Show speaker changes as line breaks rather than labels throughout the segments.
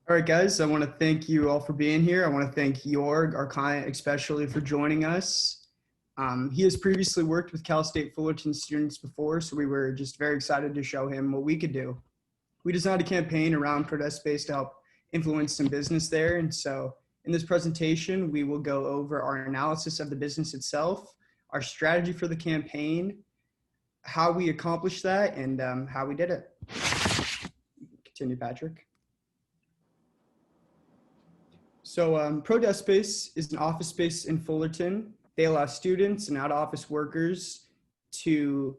All right, guys, I want to thank you all for being here. I want to thank Jorg, our client, especially for joining us. He has previously worked with Cal State Fullerton students before, so we were just very excited to show him what we could do. We designed a campaign around Protest Space to help influence some business there. And so in this presentation, we will go over our analysis of the business itself, our strategy for the campaign, how we accomplished that, and how we did it. Continue, Patrick. So ProDesk Space is an office space in Fullerton. They allow students and out-of-office workers to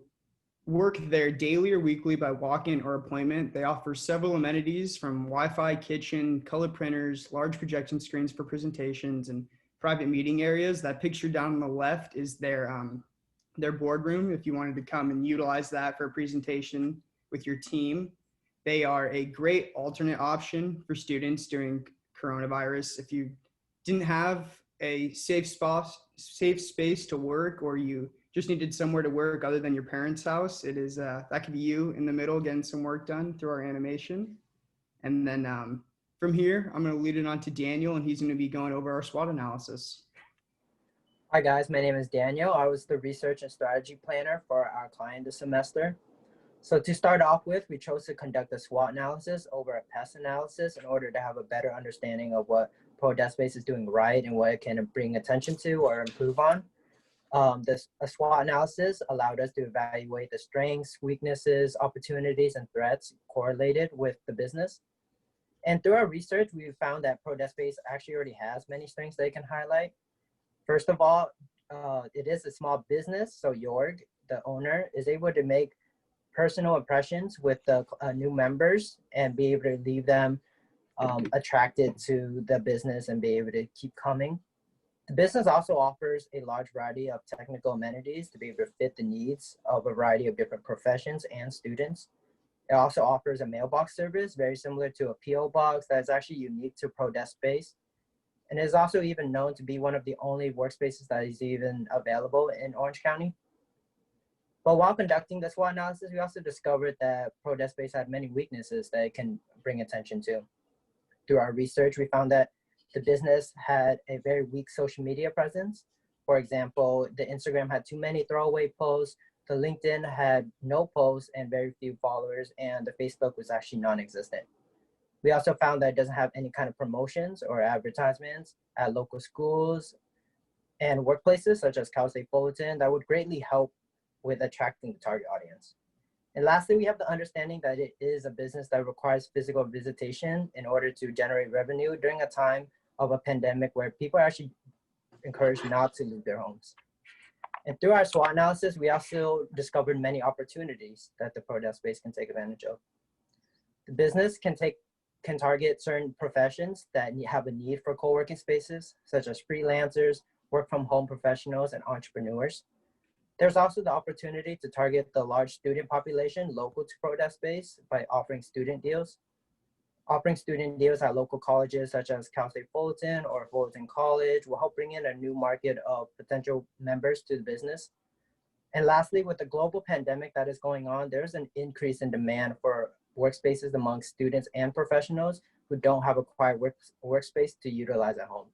work there daily or weekly by walk-in or appointment. They offer several amenities from Wi-Fi, kitchen, color printers, large projection screens for presentations, and private meeting areas. That picture down on the left is their boardroom if you wanted to come and utilize that for a presentation with your team. They are a great alternate option for students during coronavirus. If you didn't have a safe space to work, or you just needed somewhere to work other than your parents' house, it is that could be you in the middle getting some work done through our animation. And then from here, I'm going to lead it on to Daniel, and he's going to be going over our SWOT analysis.
Hi guys, my name is Daniel. I was the research and strategy planner for our client this semester. So to start off with, we chose to conduct a SWOT analysis over a PEST analysis in order to have a better understanding of what ProDeskSpace is doing right and what it can bring attention to or improve on. A SWOT analysis allowed us to evaluate the strengths, weaknesses, opportunities, and threats correlated with the business. And through our research, we found that ProDeskSpace actually already has many strengths they can highlight. First of all, it is a small business, so Jorg, the owner, is able to make personal impressions with the new members and be able to leave them attracted to the business and be able to keep coming. The business also offers a large variety of technical amenities to be able to fit the needs of a variety of different professions and students. It also offers a mailbox service, very similar to a PO box that is actually unique to ProDeskSpace. And is also even known to be one of the only workspaces that is even available in Orange County. But while conducting the SWOT analysis, we also discovered that ProDeskSpace had many weaknesses that it can bring attention to. Through our research, we found that the business had a very weak social media presence. For example, the Instagram had too many throwaway posts, the LinkedIn had no posts and very few followers, and the Facebook was actually non-existent. We also found that it doesn't have any kind of promotions or advertisements at local schools and workplaces such as Cal State Fullerton that would greatly help with attracting the target audience. And lastly, we have the understanding that it is a business that requires physical visitation in order to generate revenue during a time of a pandemic where people are actually encouraged not to leave their homes. And through our SWOT analysis, we also discovered many opportunities that the ProDeskSpace can take advantage of. The business can target certain professions that have a need for co-working spaces, such as freelancers, work from home professionals, and entrepreneurs. There's also the opportunity to target the large student population local to ProDeskSpace by offering student deals. Offering student deals at local colleges such as Cal State Fullerton or Fullerton College will help bring in a new market of potential members to the business. And lastly, with the global pandemic that is going on, there's an increase in demand for workspaces among students and professionals who don't have a quiet workspace to utilize at home.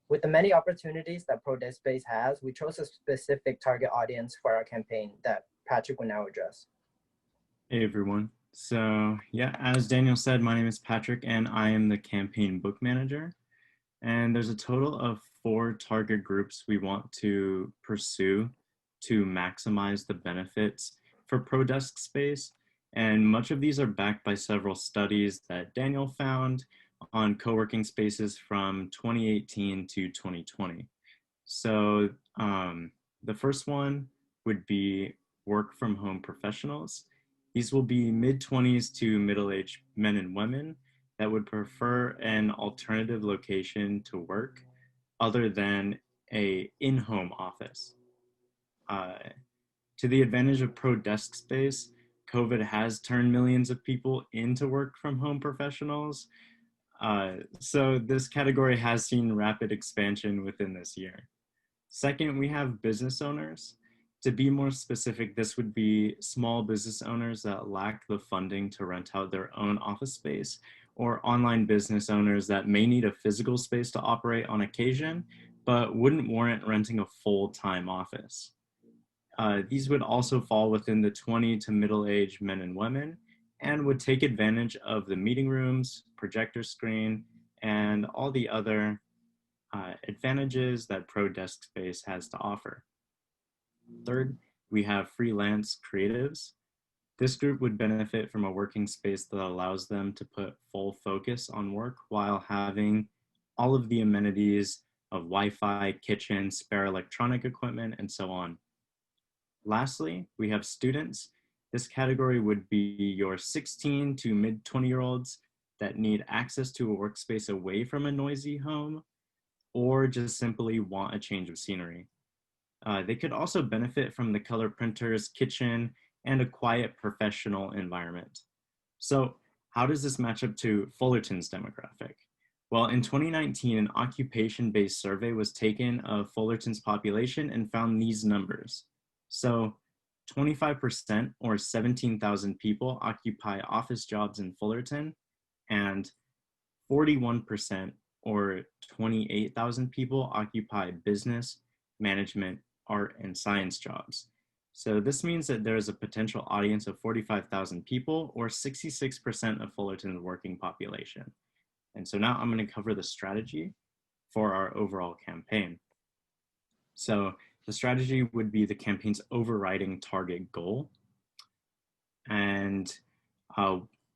With the many opportunities that ProDeskSpace has, we chose a specific target audience for our campaign that Patrick will now address.
Hey everyone. So yeah, as Daniel said, my name is Patrick and I am the campaign book manager. And there's a total of 4 target groups we want to pursue to maximize the benefits for ProDeskSpace. And much of these are backed by several studies that Daniel found on co-working spaces from 2018 to 2020. So the first one would be work from home professionals. These will be mid-20s to middle-aged men and women that would prefer an alternative location to work other than a in-home office. To the advantage of ProDeskSpace, COVID has turned millions of people into work from home professionals. So this category has seen rapid expansion within this year. Second, we have business owners. To be more specific, this would be small business owners that lack the funding to rent out their own office space or online business owners that may need a physical space to operate on occasion, but wouldn't warrant renting a full-time office. These would also fall within the 20 to middle-aged men and women and would take advantage of the meeting rooms, projector screen, and all the other advantages that ProDesk Space has to offer. Third, we have freelance creatives. This group would benefit from a working space that allows them to put full focus on work while having all of the amenities of Wi-Fi, kitchen, spare electronic equipment, and so on. Lastly, we have students. This category would be your 16 to mid 20-year-olds that need access to a workspace away from a noisy home or just simply want a change of scenery. They could also benefit from the color printers, kitchen, and a quiet professional environment. So how does this match up to Fullerton's demographic? Well, in 2019, an occupation-based survey was taken of Fullerton's population and found these numbers. So 25% or 17,000 people occupy office jobs in Fullerton, and 41% or 28,000 people occupy business, management, art, and science jobs. So this means that there is a potential audience of 45,000 people, or 66% of Fullerton's working population. And so now I'm going to cover the strategy for our overall campaign. So the strategy would be the campaign's overriding target goal. And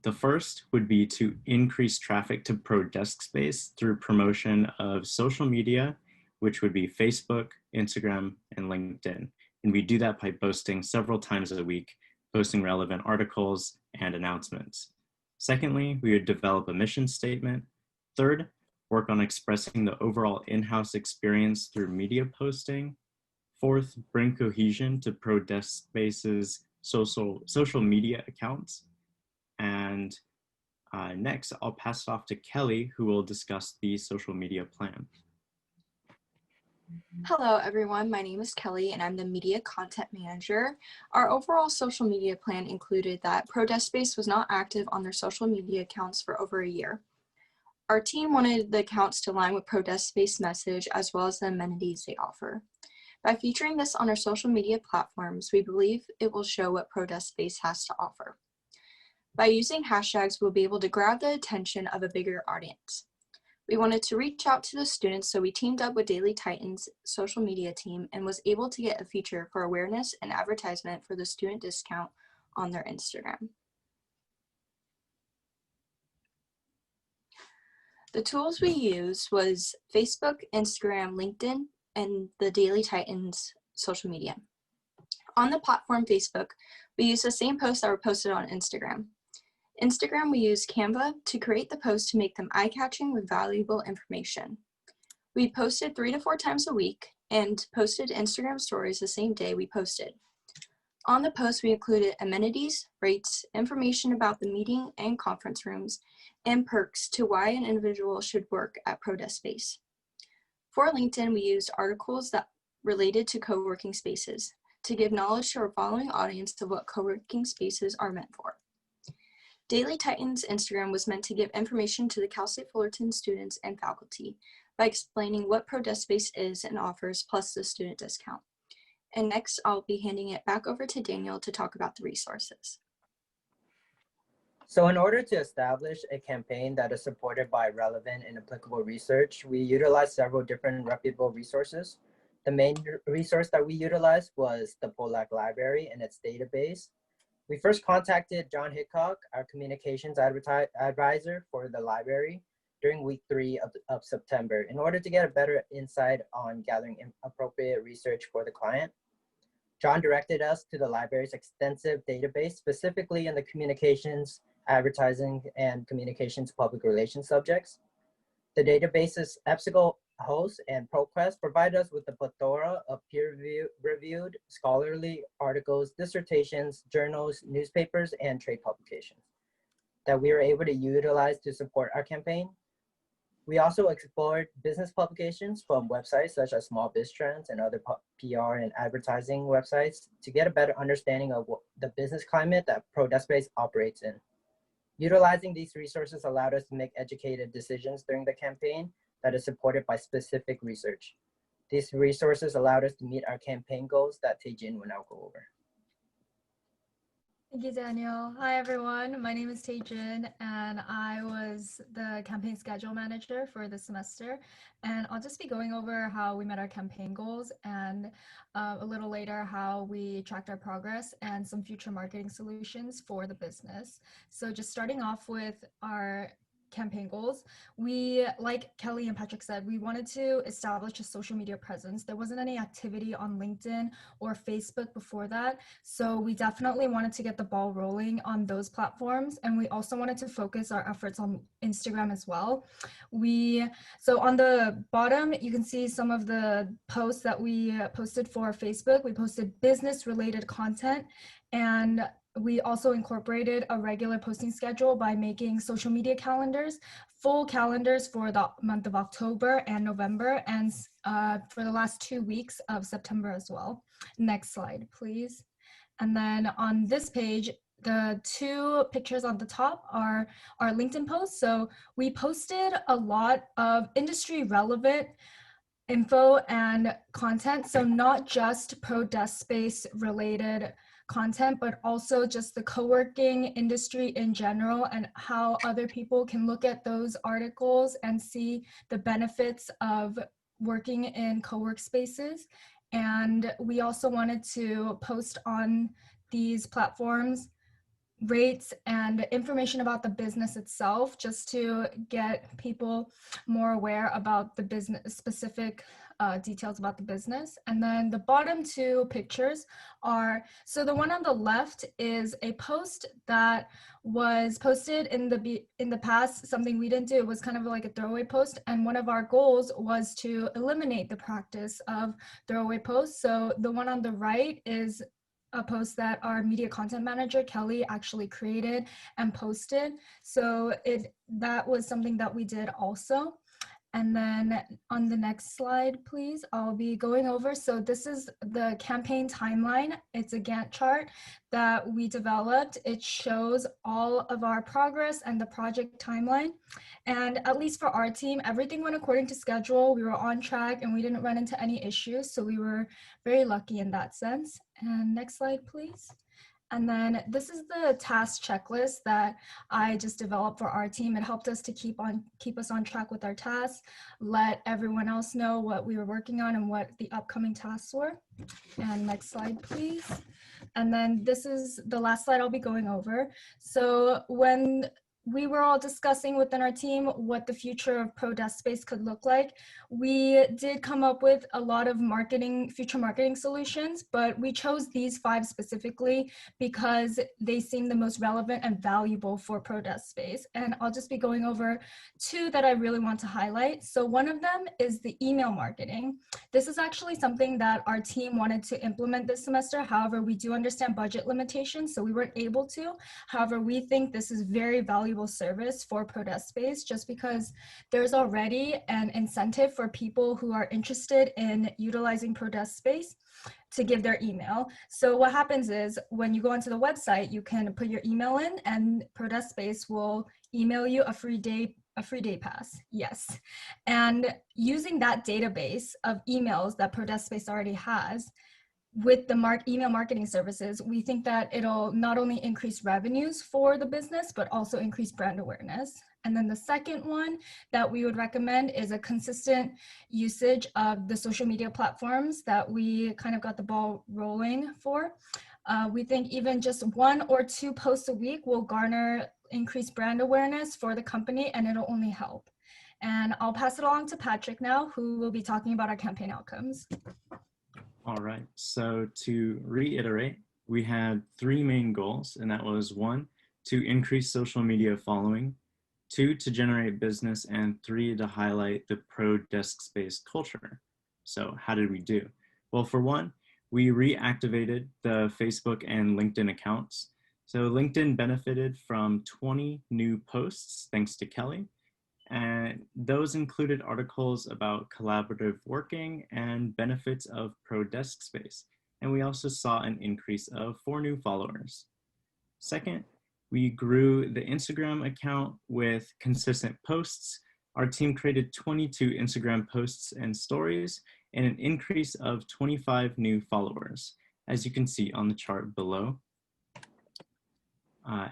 the first would be to increase traffic to ProDesk Space through promotion of social media, which would be Facebook, Instagram, and LinkedIn. And we do that by posting several times a week, posting relevant articles and announcements. Secondly, we would develop a mission statement. Third, work on expressing the overall in-house experience through media posting. Fourth, bring cohesion to ProDesk Space's social media accounts. And next, I'll pass it off to Kelly, who will discuss the social media plan.
Hello, everyone. My name is Kelly, and I'm the Media Content Manager. Our overall social media plan included that ProDesk Space was not active on their social media accounts for over a year. Our team wanted the accounts to align with ProDesk Space message as well as the amenities they offer. By featuring this on our social media platforms, we believe it will show what ProDesk Space has to offer. By using hashtags, we'll be able to grab the attention of a bigger audience. We wanted to reach out to the students, so we teamed up with Daily Titan's social media team and was able to get a feature for awareness and advertisement for the student discount on their Instagram. The tools we used was Facebook, Instagram, LinkedIn, and the Daily Titan's social media. On the platform Facebook, we used the same posts that were posted on Instagram. Instagram, we used Canva to create the posts to make them eye-catching with valuable information. We posted 3 to 4 times a week and posted Instagram stories the same day we posted. On the post, we included amenities, rates, information about the meeting and conference rooms, and perks to why an individual should work at ProDesk Space. For LinkedIn, we used articles that related to co-working spaces to give knowledge to our following audience of what co-working spaces are meant for. Daily Titan's Instagram was meant to give information to the Cal State Fullerton students and faculty by explaining what ProDesk Space is and offers, plus the student discount. And next, I'll be handing it back over to Daniel to talk about the resources.
So in order to establish a campaign that is supported by relevant and applicable research, we utilized several different reputable resources. The main resource that we utilized was the Pollack Library and its database. We first contacted John Hickok, our communications advisor for the library, during week 3 of September in order to get a better insight on gathering appropriate research for the client. John directed us to the library's extensive database, specifically in the communications, advertising, and communications public relations subjects. The database's EBSCOhost and ProQuest provide us with a plethora of peer-reviewed scholarly articles, dissertations, journals, newspapers, and trade publications that we were able to utilize to support our campaign. We also explored business publications from websites such as Small Biz Trends and other PR and advertising websites to get a better understanding of the business climate that ProDesk Space operates in. Utilizing these resources allowed us to make educated decisions during the campaign that is supported by specific research. These resources allowed us to meet our campaign goals that Taejin will now go over.
Thank you, Daniel. Hi, everyone. My name is Taejin, and I was the campaign schedule manager for this semester. And I'll just be going over how we met our campaign goals and a little later how we tracked our progress and some future marketing solutions for the business. So just starting off with our campaign goals, we, like Kelly and Patrick said, we wanted to establish a social media presence. There wasn't any activity on LinkedIn or Facebook before that, so we definitely wanted to get the ball rolling on those platforms, and we also wanted to focus our efforts on Instagram as well. So on the bottom, you can see some of the posts that we posted for Facebook. We posted business related content, and we also incorporated a regular posting schedule by making social media calendars, full calendars for the month of October and November, and for the last 2 weeks of September as well. Next slide, please. And then on this page, the 2 pictures on the top are our LinkedIn posts. So we posted a lot of industry relevant info and content. So not just pro desk space related content, but also just the co-working industry in general and how other people can look at those articles and see the benefits of working in co-work spaces. And we also wanted to post on these platforms rates and information about the business itself, just to get people more aware about the business, specific details about the business. And then the bottom 2 pictures are, so the one on the left is a post that was posted in the past, something we didn't do. It was kind of like a throwaway post, and one of our goals was to eliminate the practice of throwaway posts. So the one on the right is a post that our media content manager, Kelly, actually created and posted. So that was something that we did also. And then on the next slide, please, I'll be going over. So this is the campaign timeline. It's a Gantt chart that we developed. It shows all of our progress and the project timeline. And at least for our team, everything went according to schedule. We were on track and we didn't run into any issues. So we were very lucky in that sense. And next slide, please. And then this is the task checklist that I just developed for our team. It helped us to keep us on track with our tasks, let everyone else know what we were working on and what the upcoming tasks were. And next slide, please. And then this is the last slide I'll be going over. So when we were all discussing within our team what the future of Pro Desk Space could look like, we did come up with a lot of future marketing solutions, but we chose these 5 specifically because they seem the most relevant and valuable for Pro Desk Space. And I'll just be going over 2 that I really want to highlight. So one of them is the email marketing. This is actually something that our team wanted to implement this semester. However, we do understand budget limitations, so we weren't able to. However, we think this is very valuable service for Pro Desk Space, just because there's already an incentive for people who are interested in utilizing Pro Desk Space to give their email. So what happens is when you go onto the website, you can put your email in and Pro Desk Space will email you a free day pass. Yes. And using that database of emails that Pro Desk Space already has, with the email marketing services, we think that it'll not only increase revenues for the business, but also increase brand awareness. And then the second one that we would recommend is a consistent usage of the social media platforms that we kind of got the ball rolling for. We think even just 1 or 2 posts a week will garner increased brand awareness for the company, and it'll only help. And I'll pass it along to Patrick now, who will be talking about our campaign outcomes.
All right, so to reiterate, we had 3 main goals, and that was 1, to increase social media following, 2, to generate business, and 3, to highlight the Pro Desk Space culture. So how did we do? Well, for 1, we reactivated the Facebook and LinkedIn accounts. So LinkedIn benefited from 20 new posts, thanks to Kelly. And those included articles about collaborative working and benefits of Pro Desk Space. And we also saw an increase of 4 new followers. Second, We grew the Instagram account with consistent posts. Our team created 22 Instagram posts and stories and an increase of 25 new followers, as you can see on the chart below.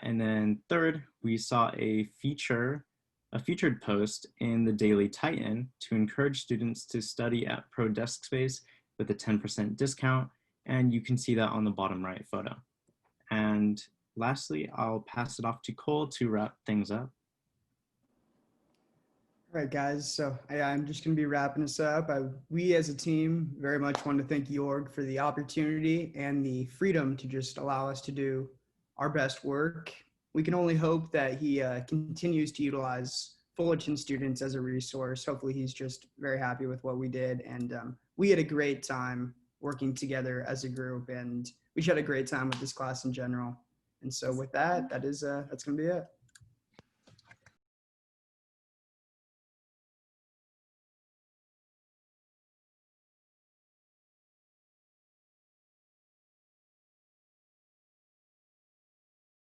And then third, we saw a featured post in the Daily Titan to encourage students to study at Pro Desk Space with a 10% discount. And you can see that on the bottom right photo. And lastly, I'll pass it off to Cole to wrap things up.
All right, guys. So I'm just going to be wrapping this up. We as a team very much want to thank Jorg for the opportunity and the freedom to just allow us to do our best work. We can only hope that he continues to utilize Fullerton students as a resource. Hopefully he's just very happy with what we did. And we had a great time working together as a group, and we just had a great time with this class in general. And so with that, that's going to be it.